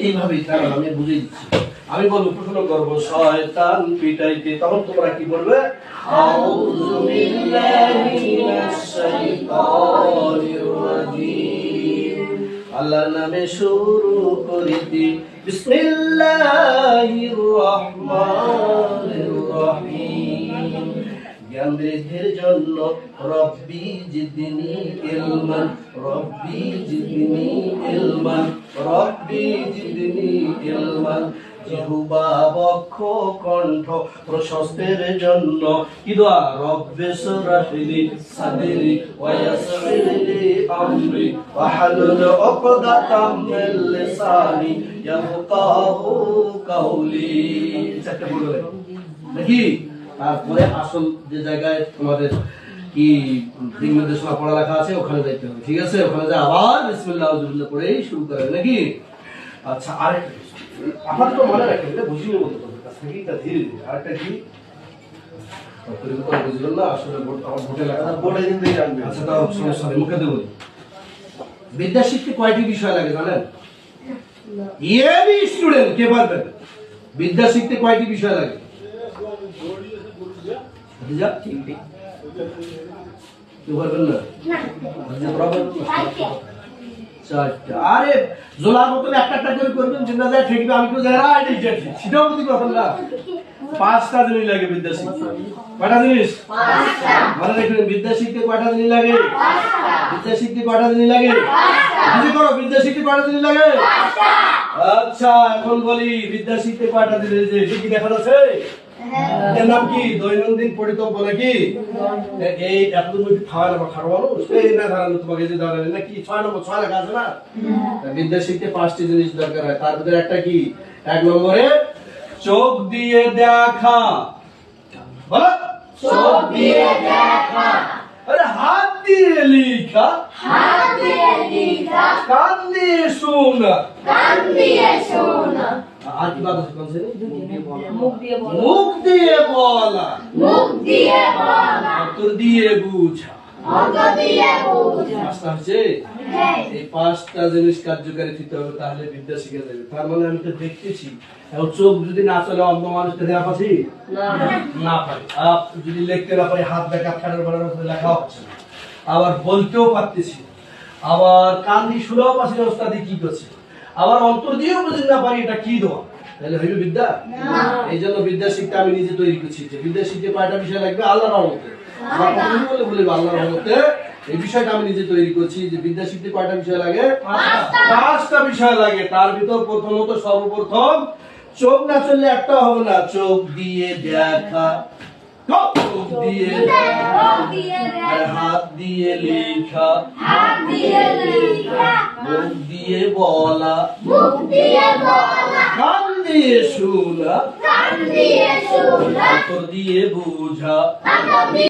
এইভাবেই কারণ আমি বুঝিয়ে দিচ্ছি। আমি বলবো প্রশ্ন করবো শয়তান পিটাইতে, তখন তোমরা কি বলবে? আউযু বিল্লাহি মিনাশ শাইতানির রাজিম। আল্লাহর নামে শুরু করিতে বিসমিল্লাহির রহমানির রহিম। জ্ঞান বৃদ্ধির জন্য রব্বি জিদনি ইলমান, রব্বি জিদনি ইলমান, রব্বি জিদনি ইলমান। জিহ্বা বক্ষ কণ্ঠ প্রশস্তের জন্য কি দোয়া? রব্বি শরহলি সাদরি ওয়া ইয়াসসির লি আমরি ওয়াহলুল উকদাতাম মিন লিসানি ইয়াফকাহু কাওলি। চারটা বলবে নাকি? তারপরে আসল যে জায়গায় তোমাদের কি দিক নির্দেশনা পড়ালেখা আছে ওখানে যাইতে হবে, ঠিক আছে? ওখানে যা আবার বিসমিল্লাহ আউযুবিল্লাহ পড়েই শুরু করবে নাকি? আচ্ছা, আরেকটা আপনার তো মনে রাখেন, এটা বুঝিয়ে নেবো তোমাদের কাছ থেকে, এটা ধীরে ধীরে। আরেকটা কি বুঝলেন না? আসলে আমার ভোটে লেখা বোর্ডে কিন্তু জানবে। আচ্ছা, তাও সমস্যা নেই, মুখে দেবো। বিদ্যা শিখতে কয়টি বিষয় লাগে জানেন? স্টুডেন্ট কে পারবেন? বিদ্যা শিখতে কয়টি বিষয় লাগে? আরে জোলার মতন একটা একটা করে করবেন, জিন্দা যায় ঠেকবে, আমি কেউ যাই সেটাও বুঝি কথা না। 5টা জিনিস লাগে বিদ্যা শিখতে। কয়টা জিনিস? মনে রাখবেন, বিদ্যা শিখতে কয়টা জিনিস লাগে? বিদ্যা শিখতে কয়টা জিনিস লাগে? বুঝি করো, বিদ্যা শিখতে কয়টা জিনিস লাগে? আচ্ছা, এখন বলি বিদ্যা শিখতে কয়টা জিনিস কি দেখা যাচ্ছে? এর নাম কি? দৈনন্দিন পরিতব্য নাকি? এই এতদিন খাওয়া না খাওয়া মানুষ এই না ধারণা তোমাকে যে ধরেন নাকি 6 নম্বর 6 লেখা আছে না? বিদ্যা শিখতে 5টি জিনিস দরকার হয়, তার ভিতরে একটা কি? 1 নম্বরে চোখ দিয়ে দেখা। বলো, চোখ দিয়ে দেখা। আরে হাত দিয়ে লেখা, হাত দিয়ে লেখা। কান দিয়ে শোনা, কান দিয়ে শোনা। আর কি বাদ আছে? কোন সে? মুখ দিয়ে বলা, মুখ দিয়ে বলা, মুখ দিয়ে বলা। অন্তর দিয়ে বুঝা, অন্তর দিয়ে বুঝা। পাঁচটা আছে। এই 5টা জিনিস কার্যকারী দিতে হবে, তাহলে বিদ্যা শিখে যাবে। তার মানে আমি তো দেখতেছি, এখন চোখ যদি না চলে অন্ধ মানুষকে দেখা পাচ্ছি না পারি, যদি লিখতে না পারি হাত দেখা ফেরার বানানোর মধ্যে লেখা হচ্ছে না, আবার বলতেও পারতেছি, আবার কান দিয়ে শুনেও পাচ্ছি না ওস্তাদি কি করছে, আবার অন্তর দিয়েও বুঝতে না পারি এটা কি দোয়া, তাহলে হইবে বিদ্যা? এই জন্য বিদ্যা শিখতে আমি নিজে তৈরি করছি। যে বিদ্যা শিখতে কয়টা বিষয় লাগবে? আল্লাহর রহমতে। আমার কথা বলে বলে আল্লাহর রহমতে এই বিষয়টা আমি নিজে তৈরি করছি। যে বিদ্যা শিখতে কয়টা বিষয় লাগে? 5টা বিষয় লাগে। তার ভিতর প্রথমত সর্বপ্রথম চোখ না চললে একটা হবে না। চোখ দিয়ে দেখা, চোখ দিয়ে দেখা, আর হাত দিয়ে লেখা, হাত দিয়ে লেখা। মুখ দিয়ে বলা, মুখ দিয়ে বলা। কান দিয়ে শোনা, কান দিয়ে শোনা। অন্তর দিয়ে বুঝা।